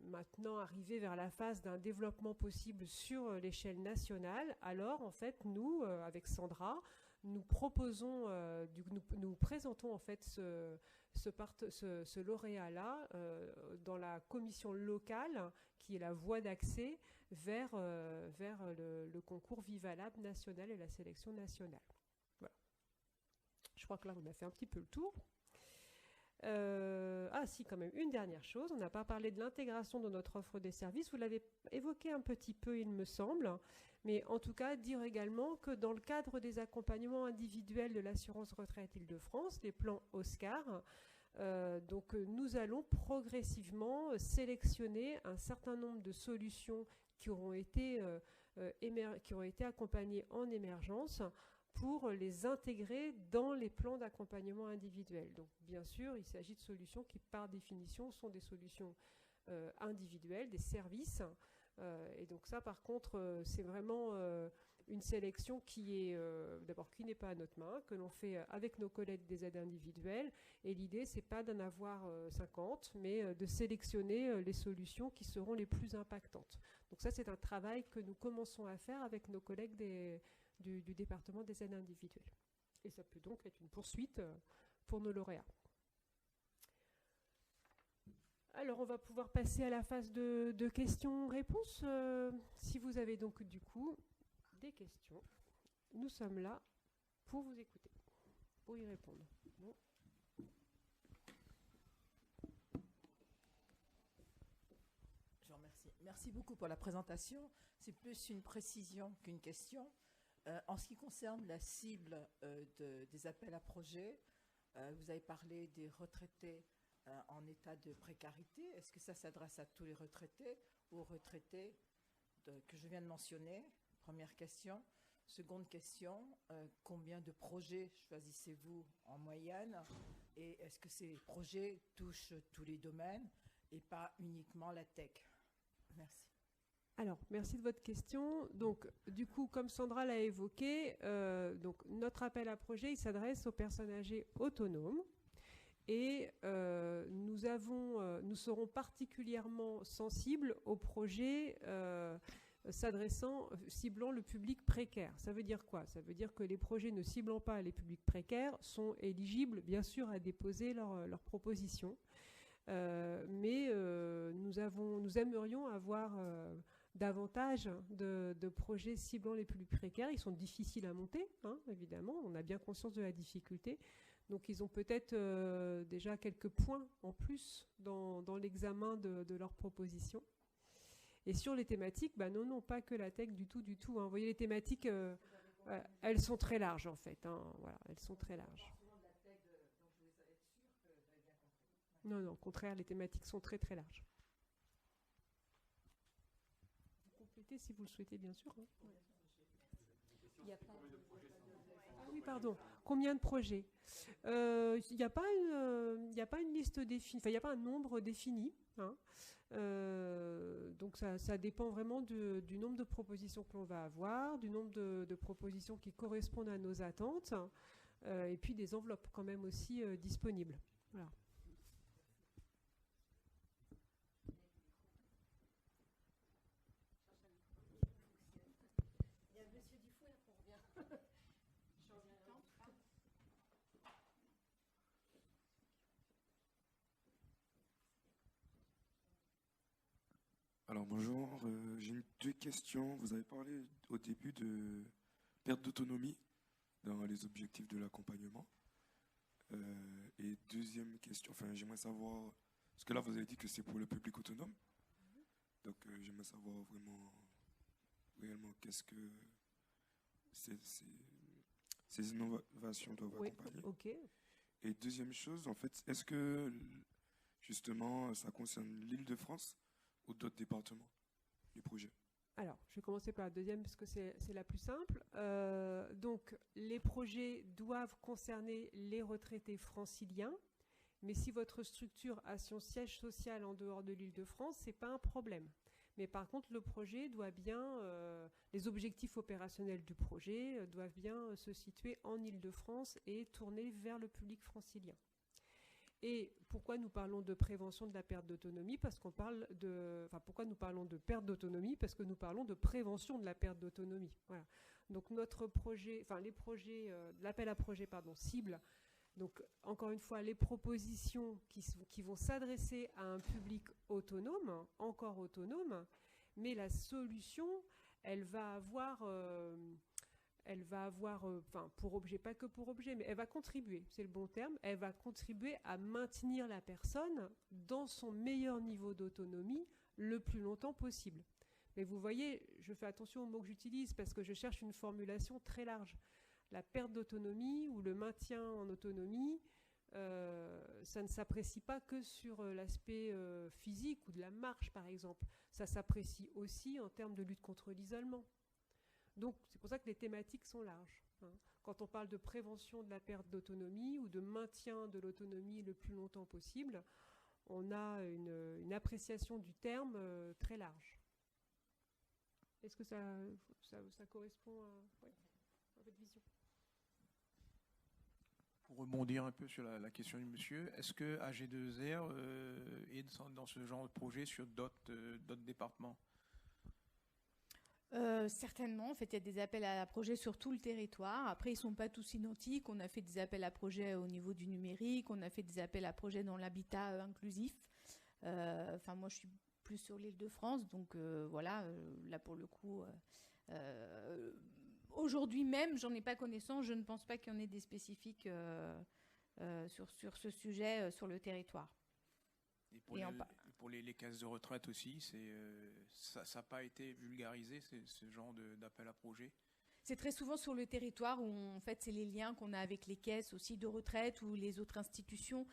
maintenant arrivé vers la phase d'un développement possible sur l'échelle nationale, alors en fait nous, avec Sandra, nous présentons en fait ce lauréat-là dans la commission locale qui est la voie d'accès vers le concours Vivalab national et la sélection nationale. Voilà. Je crois que là on a fait un petit peu le tour. Si, quand même, une dernière chose, on n'a pas parlé de l'intégration de notre offre des services, vous l'avez évoqué un petit peu, il me semble, mais en tout cas, dire également que dans le cadre des accompagnements individuels de l'assurance retraite Île-de-France, les plans Oscar, nous allons progressivement sélectionner un certain nombre de solutions qui auront été accompagnées en émergence pour les intégrer dans les plans d'accompagnement individuel. Donc, bien sûr, il s'agit de solutions qui, par définition, sont des solutions individuelles, des services. Et donc ça, par contre, c'est vraiment une sélection qui est, d'abord, qui n'est pas à notre main, que l'on fait avec nos collègues des aides individuelles. Et l'idée, c'est pas d'en avoir 50, mais de sélectionner les solutions qui seront les plus impactantes. Donc ça, c'est un travail que nous commençons à faire avec nos collègues du département des aides individuelles. Et ça peut donc être une poursuite pour nos lauréats. Alors, on va pouvoir passer à la phase de questions-réponses. Si vous avez donc du coup des questions, nous sommes là pour vous écouter, pour y répondre. Bon. Je vous remercie. Merci beaucoup pour la présentation. C'est plus une précision qu'une question. En ce qui concerne la cible des appels à projets, vous avez parlé des retraités en état de précarité. Est-ce que ça s'adresse à tous les retraités ou aux retraités que je viens de mentionner? Première question. Seconde question, combien de projets choisissez-vous en moyenne? Et est-ce que ces projets touchent tous les domaines et pas uniquement la tech? Merci. Alors, merci de votre question. Donc, du coup, comme Sandra l'a évoqué, notre appel à projet, il s'adresse aux personnes âgées autonomes. Et nous serons particulièrement sensibles aux projets ciblant le public précaire. Ça veut dire quoi? Ça veut dire que les projets ne ciblant pas les publics précaires sont éligibles, bien sûr, à déposer leurs propositions. Mais nous aimerions avoir davantage de projets ciblant les plus précaires. Ils sont difficiles à monter, évidemment. On a bien conscience de la difficulté. Donc, ils ont peut-être déjà quelques points en plus dans l'examen de leurs propositions. Et sur les thématiques, non, pas que la tech du tout. Hein. Vous voyez, les thématiques, elles sont très larges, en fait. Voilà, elles sont très larges. Non, au contraire, les thématiques sont très, très larges. Vous complétez si vous le souhaitez, bien sûr. Hein. Il n'y a pas... Ah oui, pardon. Combien de projets? Il n'y a pas une liste définie, il n'y a pas un nombre défini. Hein. Donc ça dépend vraiment du nombre de propositions que l'on va avoir, du nombre de propositions qui correspondent à nos attentes, et puis des enveloppes quand même aussi disponibles. Voilà. Alors Bonjour, j'ai deux questions. Vous avez parlé au début de perte d'autonomie dans les objectifs de l'accompagnement. Et deuxième question, enfin j'aimerais savoir, parce que là vous avez dit que c'est pour le public autonome, donc j'aimerais savoir réellement qu'est-ce que ces innovations doivent accompagner. Ok. Et deuxième chose, en fait, est-ce que justement ça concerne l'Île-de-France ou d'autres départements du projet? Alors, je vais commencer par la deuxième parce que c'est la plus simple. Donc, les projets doivent concerner les retraités franciliens, mais si votre structure a son siège social en dehors de l'Île-de-France, ce n'est pas un problème. Mais par contre, le projet doit bien, les objectifs opérationnels du projet doivent bien se situer en Île-de-France et tourner vers le public francilien. Et pourquoi nous parlons de prévention de la perte d'autonomie? Parce qu'on parle de, enfin, pourquoi nous parlons de perte d'autonomie? Parce que nous parlons de prévention de la perte d'autonomie. Voilà. Donc notre projet, enfin les projets, l'appel à projet, pardon, cible. Donc encore une fois, les propositions qui vont s'adresser à un public autonome, encore autonome, mais la solution, elle va avoir enfin, pour objet, pas que pour objet, mais elle va contribuer, c'est le bon terme, elle va contribuer à maintenir la personne dans son meilleur niveau d'autonomie le plus longtemps possible. Mais vous voyez, je fais attention aux mots que j'utilise parce que je cherche une formulation très large. La perte d'autonomie ou le maintien en autonomie, ça ne s'apprécie pas que sur l'aspect physique ou de la marche, par exemple. Ça s'apprécie aussi en termes de lutte contre l'isolement. Donc, c'est pour ça que les thématiques sont larges. Quand on parle de prévention de la perte d'autonomie ou de maintien de l'autonomie le plus longtemps possible, on a une appréciation du terme très large. Est-ce que ça correspond à votre vision? Pour rebondir un peu sur la question du monsieur, est-ce que AG2R est dans ce genre de projet sur d'autres départements? Certainement, en fait, il y a des appels à projets sur tout le territoire. Après, ils ne sont pas tous identiques. On a fait des appels à projets au niveau du numérique, on a fait des appels à projets dans l'habitat inclusif. Enfin, moi, je suis plus sur l'Île-de-France, donc voilà, là pour le coup, aujourd'hui même, j'en ai pas connaissance. Je ne pense pas qu'il y en ait des spécifiques sur ce sujet sur le territoire. Et pour les caisses de retraite aussi, ça n'a pas été vulgarisé, ce genre d'appel à projet? C'est très souvent sur le territoire où, en fait, c'est les liens qu'on a avec les caisses aussi de retraite ou les autres institutions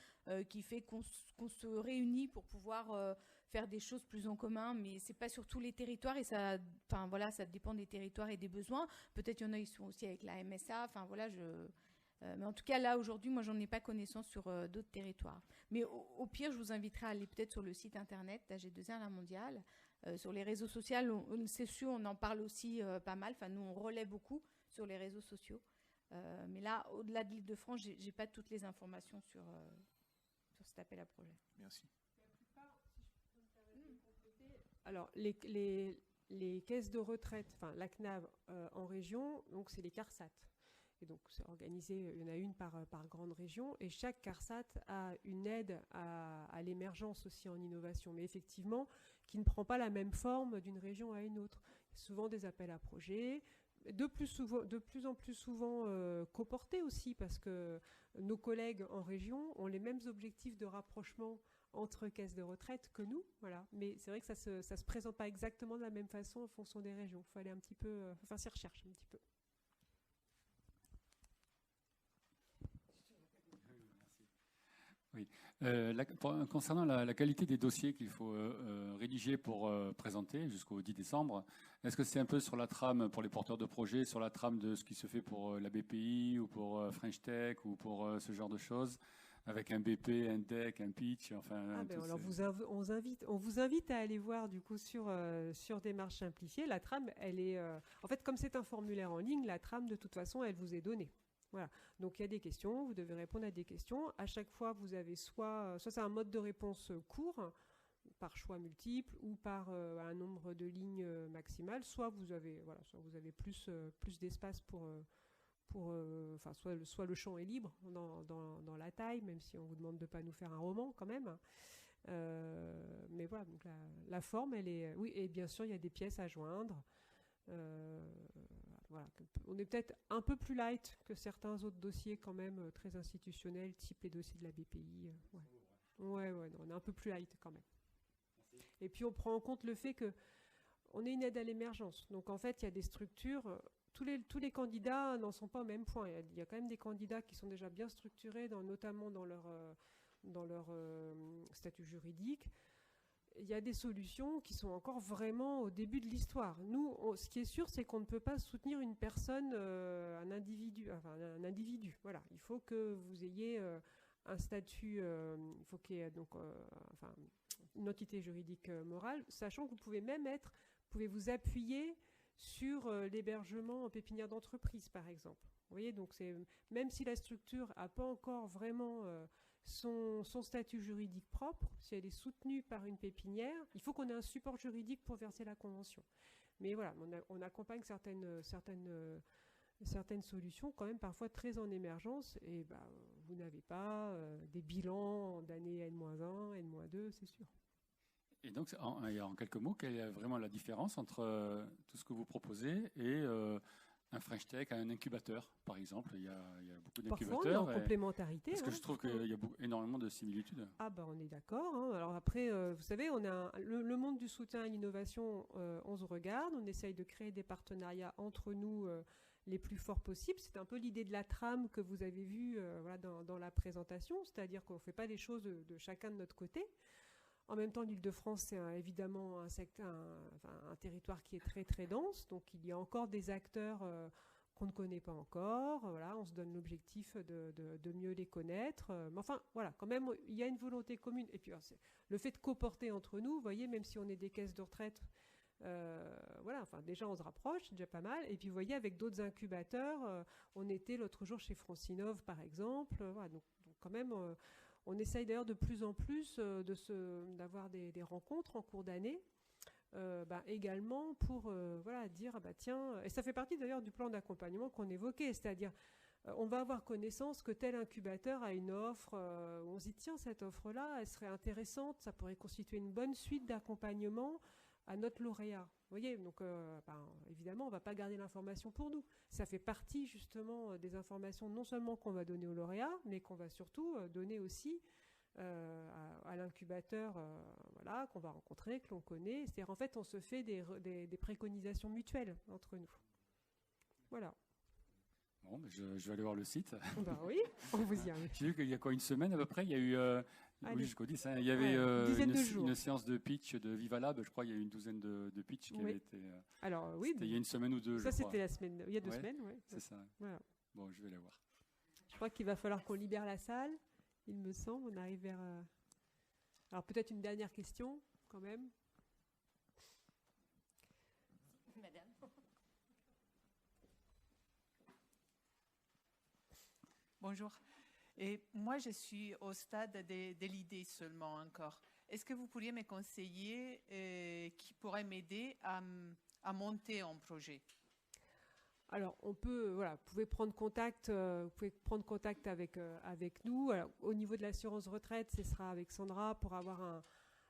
qui fait qu'on se réunit pour pouvoir faire des choses plus en commun. Mais c'est pas sur tous les territoires et ça, enfin voilà, ça dépend des territoires et des besoins. Peut-être il y en a qui sont aussi avec la MSA. Enfin voilà, mais en tout cas, là, aujourd'hui, moi, j'en ai pas connaissance sur d'autres territoires. Mais au pire, je vous inviterai à aller peut-être sur le site internet d'AG2R La Mondiale. Sur les réseaux sociaux, c'est sûr, on en parle aussi pas mal. Enfin, nous, on relaie beaucoup sur les réseaux sociaux. Mais là, au-delà de l'Île-de-France, j'ai pas toutes les informations sur cet appel à projet. Merci. Alors, les caisses de retraite, enfin, la CNAV en région, donc c'est les CARSAT. Et donc, c'est organisé, il y en a une par grande région, et chaque CARSAT a une aide à l'émergence aussi en innovation, mais effectivement, qui ne prend pas la même forme d'une région à une autre. Souvent des appels à projets, de plus en plus souvent coportés aussi, parce que nos collègues en région ont les mêmes objectifs de rapprochement entre caisses de retraite que nous, voilà. Mais c'est vrai que ça se présente pas exactement de la même façon en fonction des régions. Il faut aller un petit peu, faire ses recherches un petit peu. Oui. Concernant la qualité des dossiers qu'il faut rédiger pour présenter jusqu'au 10 décembre, est-ce que c'est un peu sur la trame pour les porteurs de projets, sur la trame de ce qui se fait pour la BPI ou pour French Tech ou pour ce genre de choses, avec un BP, un deck, un pitch, enfin... Alors on vous invite à aller voir du coup sur Démarche Simplifiée. La trame, elle est... en fait, comme c'est un formulaire en ligne, la trame, de toute façon, elle vous est donnée. Voilà. Donc il y a des questions, vous devez répondre à des questions. À chaque fois, vous avez soit c'est un mode de réponse court, par choix multiple, ou par un nombre de lignes maximal, soit vous avez plus d'espace enfin, soit le champ est libre dans la taille, même si on vous demande de ne pas nous faire un roman quand même. Mais voilà, donc la forme, elle est... Oui, et bien sûr, il y a des pièces à joindre. Voilà. On est peut-être un peu plus light que certains autres dossiers quand même très institutionnels, type les dossiers de la BPI. Ouais, non, on est un peu plus light quand même. Merci. Et puis on prend en compte le fait que on est une aide à l'émergence. Donc en fait, il y a des structures, tous les candidats n'en sont pas au même point. Il y a quand même des candidats qui sont déjà bien structurés, notamment dans leur statut juridique. Il y a des solutions qui sont encore vraiment au début de l'histoire. Nous, ce qui est sûr, c'est qu'on ne peut pas soutenir une personne, un individu. Voilà. Il faut que vous ayez un statut, il faut qu'il y ait donc, une entité juridique morale, sachant que vous pouvez même pouvez vous appuyer sur l'hébergement en pépinière d'entreprise, par exemple. Vous voyez, donc même si la structure n'a pas encore vraiment son statut juridique propre, si elle est soutenue par une pépinière, il faut qu'on ait un support juridique pour verser la convention. Mais voilà, on accompagne certaines solutions, quand même parfois très en émergence, et vous n'avez pas des bilans d'année N-1, N-2, c'est sûr. Et donc, en quelques mots, quelle est vraiment la différence entre tout ce que vous proposez et un French Tech, un incubateur, par exemple? Il y a beaucoup d'incubateurs. Parfois, on est en complémentarité. Parce que je trouve qu'il y a énormément de similitudes. Ah on est d'accord. Hein. Alors après, vous savez, on a le monde du soutien à l'innovation, on se regarde, on essaye de créer des partenariats entre nous les plus forts possibles. C'est un peu l'idée de la trame que vous avez vue dans la présentation, c'est-à-dire qu'on ne fait pas les choses de chacun de notre côté. En même temps, l'Île-de-France, c'est évidemment un territoire qui est très très dense, donc il y a encore des acteurs qu'on ne connaît pas encore. Voilà, on se donne l'objectif de mieux les connaître. Mais enfin, voilà, quand même, il y a une volonté commune. Et puis, le fait de coporter entre nous, vous voyez, même si on est des caisses de retraite, déjà on se rapproche, c'est déjà pas mal. Et puis, vous voyez, avec d'autres incubateurs, on était l'autre jour chez Francinov, par exemple. Voilà, donc quand même... on essaye d'ailleurs de plus en plus d'avoir des rencontres en cours d'année, également pour dire, tiens, et ça fait partie d'ailleurs du plan d'accompagnement qu'on évoquait, c'est-à-dire on va avoir connaissance que tel incubateur a une offre, on se dit, tiens, cette offre-là, elle serait intéressante, ça pourrait constituer une bonne suite d'accompagnement à notre lauréat. Vous voyez, donc évidemment, on ne va pas garder l'information pour nous. Ça fait partie justement des informations non seulement qu'on va donner au lauréat, mais qu'on va surtout donner aussi à l'incubateur qu'on va rencontrer, que l'on connaît. C'est-à-dire, en fait, on se fait des préconisations mutuelles entre nous. Voilà. Bon, je vais aller voir le site. Oui, on vous y arrive. J'ai vu qu'il y a une semaine à peu près, il y a eu... jusqu'au 10, il y avait une séance de pitch de Vivalab, je crois qu'il y a eu une douzaine de pitchs qui avaient été... Alors oui, il y a une semaine ou deux, ça c'était la semaine, il y a 2 semaines. Ouais. C'est ça. Voilà. Bon, je vais la voir. Je crois qu'il va falloir qu'on libère la salle, il me semble, on arrive vers... Alors peut-être une dernière question, quand même. Madame. Bonjour. Et moi, je suis au stade de l'idée seulement encore. Est-ce que vous pourriez me conseiller qui pourrait m'aider à monter un projet? Alors, vous pouvez prendre contact, avec nous. Alors, au niveau de l'assurance retraite, ce sera avec Sandra pour avoir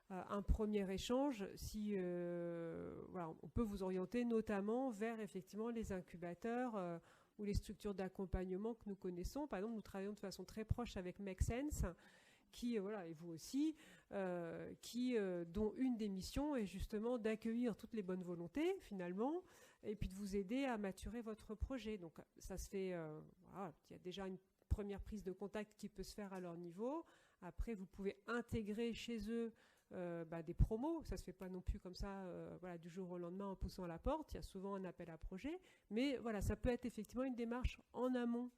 un premier échange. On peut vous orienter notamment vers effectivement les incubateurs ou les structures d'accompagnement que nous connaissons. Par exemple, nous travaillons de façon très proche avec Make Sense, et vous aussi, dont une des missions est justement d'accueillir toutes les bonnes volontés, finalement, et puis de vous aider à maturer votre projet. Donc, ça se fait, il y a déjà une première prise de contact qui peut se faire à leur niveau. Après, vous pouvez intégrer chez eux des promos. Ça ne se fait pas non plus comme ça du jour au lendemain en poussant la porte. Il y a souvent un appel à projet. Mais voilà, ça peut être effectivement une démarche en amont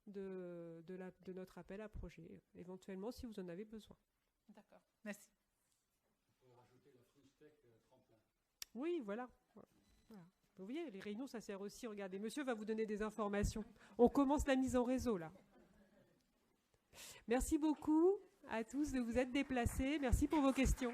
de notre appel à projet, éventuellement si vous en avez besoin. D'accord, merci. Il faut rajouter la French Tech tremplin. Oui, voilà. Vous voyez, les réunions, ça sert aussi. Regardez, monsieur va vous donner des informations. On commence la mise en réseau, là. Merci beaucoup à tous de vous être déplacés. Merci pour vos questions.